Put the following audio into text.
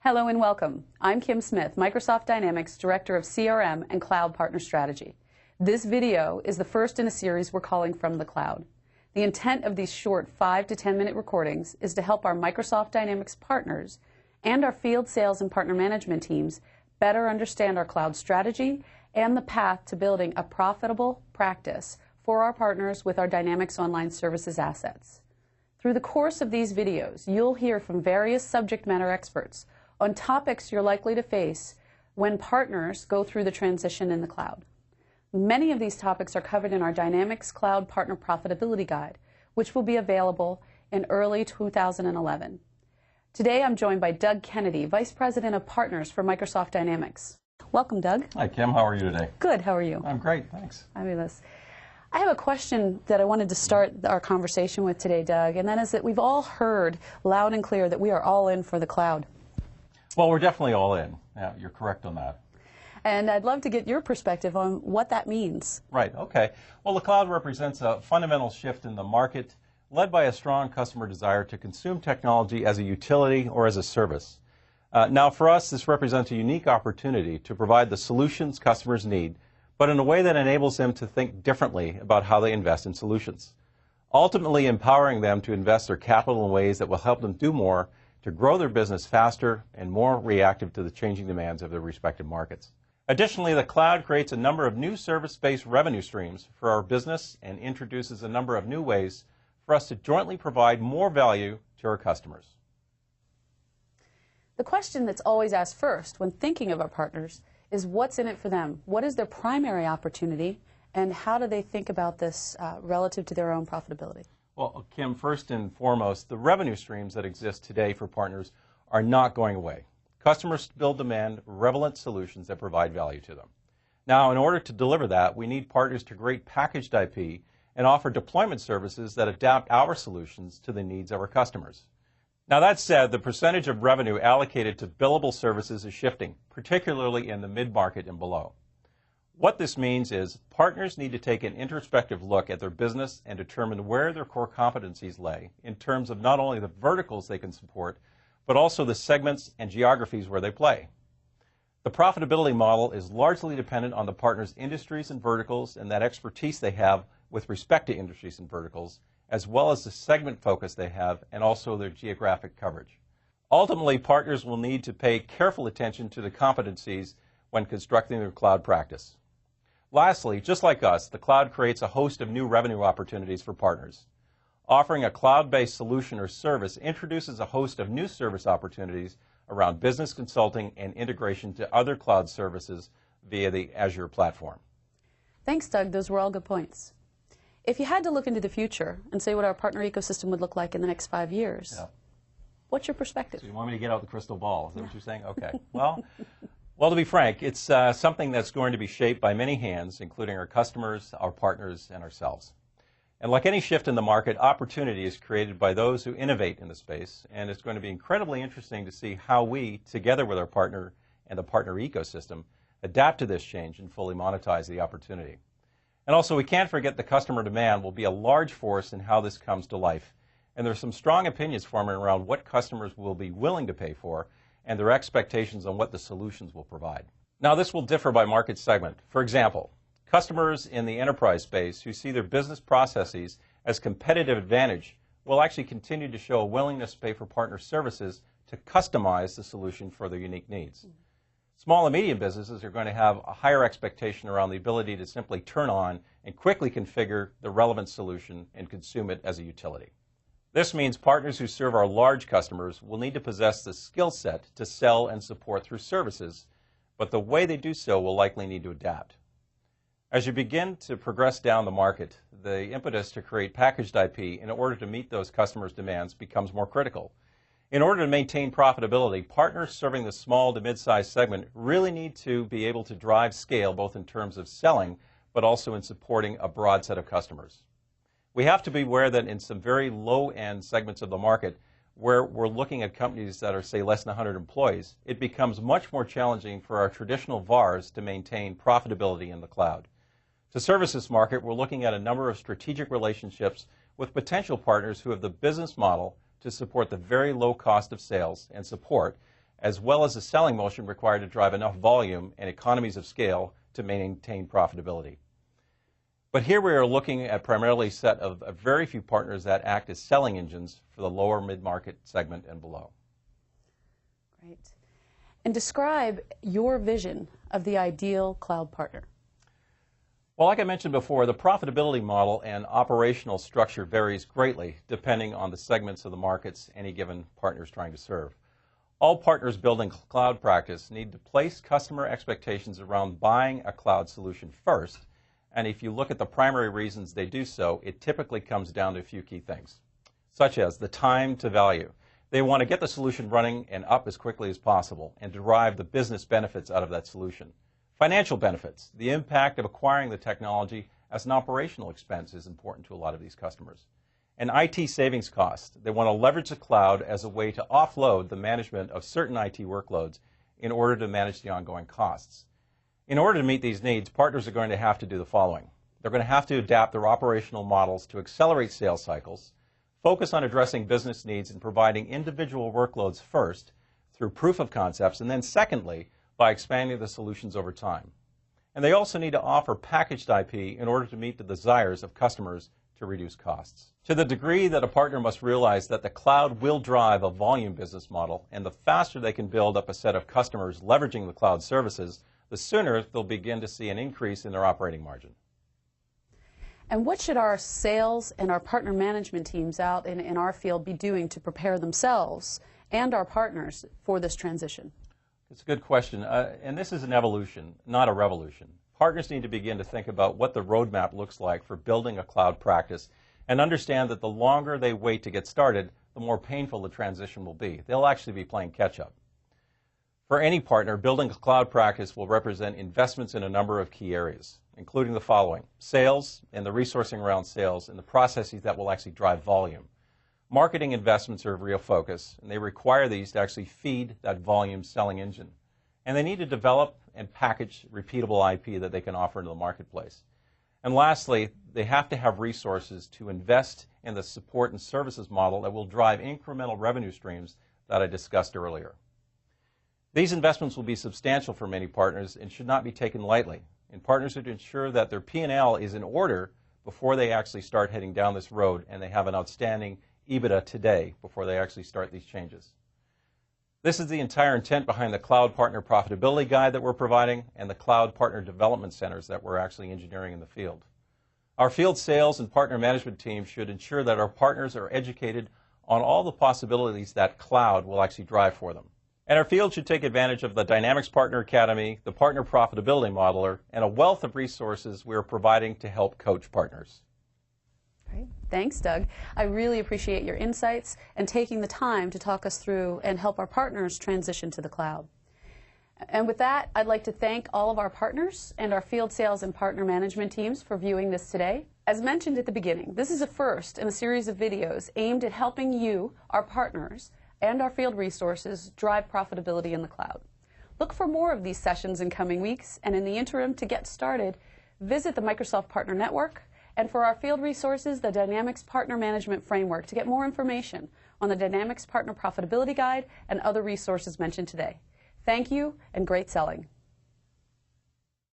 Hello and welcome. I'm Kim Smith, Microsoft Dynamics Director of CRM and Cloud Partner Strategy. This video is the first in a series we're calling From the Cloud. The intent of these short 5 to 10-minute recordings is to help our Microsoft Dynamics partners and our field sales and partner management teams better understand our cloud strategy and the path to building a profitable practice for our partners with our Dynamics Online Services assets. Through the course of these videos, you'll hear from various subject matter experts on topics you're likely to face when partners go through the transition in the cloud. Many of these topics are covered in our Dynamics Cloud Partner Profitability Guide, which will be available in early 2011. Today I'm joined by Doug Kennedy, Vice President of Partners for Microsoft Dynamics. Welcome, Doug. Hi, Kim. How are you today? Good. How are you? I'm great. Thanks. Fabulous. I have a question that I wanted to start our conversation with today, Doug, and that is that we've all heard loud and clear that we are all in for the cloud. Well, we're definitely all in. Yeah, you're correct on that. And I'd love to get your perspective on what that means. Right. Okay. Well, the cloud represents a fundamental shift in the market led by a strong customer desire to consume technology as a utility or as a service. Now, for us, this represents a unique opportunity to provide the solutions customers need, but in a way that enables them to think differently about how they invest in solutions, ultimately empowering them to invest their capital in ways that will help them do more to grow their business faster and more reactive to the changing demands of their respective markets. Additionally, the cloud creates a number of new service-based revenue streams for our business and introduces a number of new ways for us to jointly provide more value to our customers. The question that's always asked first when thinking of our partners is what's in it for them? What is their primary opportunity, and how do they think about this relative to their own profitability? Well, Kim, first and foremost, the revenue streams that exist today for partners are not going away. Customers still demand relevant solutions that provide value to them. Now, in order to deliver that, we need partners to create packaged IP and offer deployment services that adapt our solutions to the needs of our customers. Now, that said, the percentage of revenue allocated to billable services is shifting, particularly in the mid-market and below. What this means is partners need to take an introspective look at their business and determine where their core competencies lay in terms of not only the verticals they can support, but also the segments and geographies where they play. The profitability model is largely dependent on the partner's industries and verticals and that expertise they have with respect to industries and verticals, as well as the segment focus they have and also their geographic coverage. Ultimately, partners will need to pay careful attention to the competencies when constructing their cloud practice. Lastly, just like us, the cloud creates a host of new revenue opportunities for partners. Offering a cloud-based solution or service introduces a host of new service opportunities around business consulting and integration to other cloud services via the Azure platform. Thanks, Doug. Those were all good points. If you had to look into the future and say what our partner ecosystem would look like in the next 5 years, what's your perspective? So you want me to get out the crystal ball? Is that what you're saying? Okay. Well, to be frank, it's something that's going to be shaped by many hands, including our customers, our partners, and ourselves. And like any shift in the market, opportunity is created by those who innovate in the space, and it's going to be incredibly interesting to see how we, together with our partner and the partner ecosystem, adapt to this change and fully monetize the opportunity. And also, we can't forget the customer demand will be a large force in how this comes to life. And there's some strong opinions forming around what customers will be willing to pay for and their expectations on what the solutions will provide. Now, this will differ by market segment. For example, customers in the enterprise space who see their business processes as competitive advantage will actually continue to show a willingness to pay for partner services to customize the solution for their unique needs. Small and medium businesses are going to have a higher expectation around the ability to simply turn on and quickly configure the relevant solution and consume it as a utility. This means partners who serve our large customers will need to possess the skill set to sell and support through services, but the way they do so will likely need to adapt. As you begin to progress down the market, the impetus to create packaged IP in order to meet those customers' demands becomes more critical. In order to maintain profitability, partners serving the small to mid-sized segment really need to be able to drive scale both in terms of selling, but also in supporting a broad set of customers. We have to be aware that in some very low-end segments of the market, where we're looking at companies that are, say, less than 100 employees, it becomes much more challenging for our traditional VARs to maintain profitability in the cloud. To service this market, we're looking at a number of strategic relationships with potential partners who have the business model to support the very low cost of sales and support, as well as the selling motion required to drive enough volume and economies of scale to maintain profitability. But here we are looking at primarily a set of very few partners that act as selling engines for the lower mid-market segment and below. Great. And describe your vision of the ideal cloud partner. Well, like I mentioned before, the profitability model and operational structure varies greatly depending on the segments of the markets any given partner is trying to serve. All partners building cloud practice need to place customer expectations around buying a cloud solution first. And if you look at the primary reasons they do so, it typically comes down to a few key things, such as the time to value. They want to get the solution running and up as quickly as possible and derive the business benefits out of that solution. Financial benefits. The impact of acquiring the technology as an operational expense is important to a lot of these customers. And IT savings cost. They want to leverage the cloud as a way to offload the management of certain IT workloads in order to manage the ongoing costs. In order to meet these needs, partners are going to have to do the following. They're going to have to adapt their operational models to accelerate sales cycles, focus on addressing business needs and providing individual workloads first through proof of concepts, and then secondly, by expanding the solutions over time. And they also need to offer packaged IP in order to meet the desires of customers to reduce costs. To the degree that a partner must realize that the cloud will drive a volume business model, and the faster they can build up a set of customers leveraging the cloud services, the sooner they'll begin to see an increase in their operating margin. And what should our sales and our partner management teams out in our field be doing to prepare themselves and our partners for this transition? It's a good question, and this is an evolution, not a revolution. Partners need to begin to think about what the roadmap looks like for building a cloud practice and understand that the longer they wait to get started, the more painful the transition will be. They'll actually be playing catch-up. For any partner, building a cloud practice will represent investments in a number of key areas, including the following: sales and the resourcing around sales and the processes that will actually drive volume. Marketing investments are a real focus, and they require these to actually feed that volume selling engine. And they need to develop and package repeatable IP that they can offer into the marketplace. And lastly, they have to have resources to invest in the support and services model that will drive incremental revenue streams that I discussed earlier. These investments will be substantial for many partners and should not be taken lightly. And partners should ensure that their P&L is in order before they actually start heading down this road, and they have an outstanding EBITDA today before they actually start these changes. This is the entire intent behind the Cloud Partner Profitability Guide that we're providing and the Cloud Partner Development Centers that we're actually engineering in the field. Our field sales and partner management team should ensure that our partners are educated on all the possibilities that cloud will actually drive for them. And our field should take advantage of the Dynamics Partner Academy, the Partner Profitability Modeler, and a wealth of resources we are providing to help coach partners. Great. Thanks, Doug. I really appreciate your insights and taking the time to talk us through and help our partners transition to the cloud. And with that, I'd like to thank all of our partners and our field sales and partner management teams for viewing this today. As mentioned at the beginning, this is a first in a series of videos aimed at helping you, our partners, and our field resources drive profitability in the cloud. Look for more of these sessions in coming weeks, and in the interim, to get started, visit the Microsoft Partner Network, and for our field resources, the Dynamics Partner Management Framework, to get more information on the Dynamics Partner Profitability Guide and other resources mentioned today. Thank you, and great selling.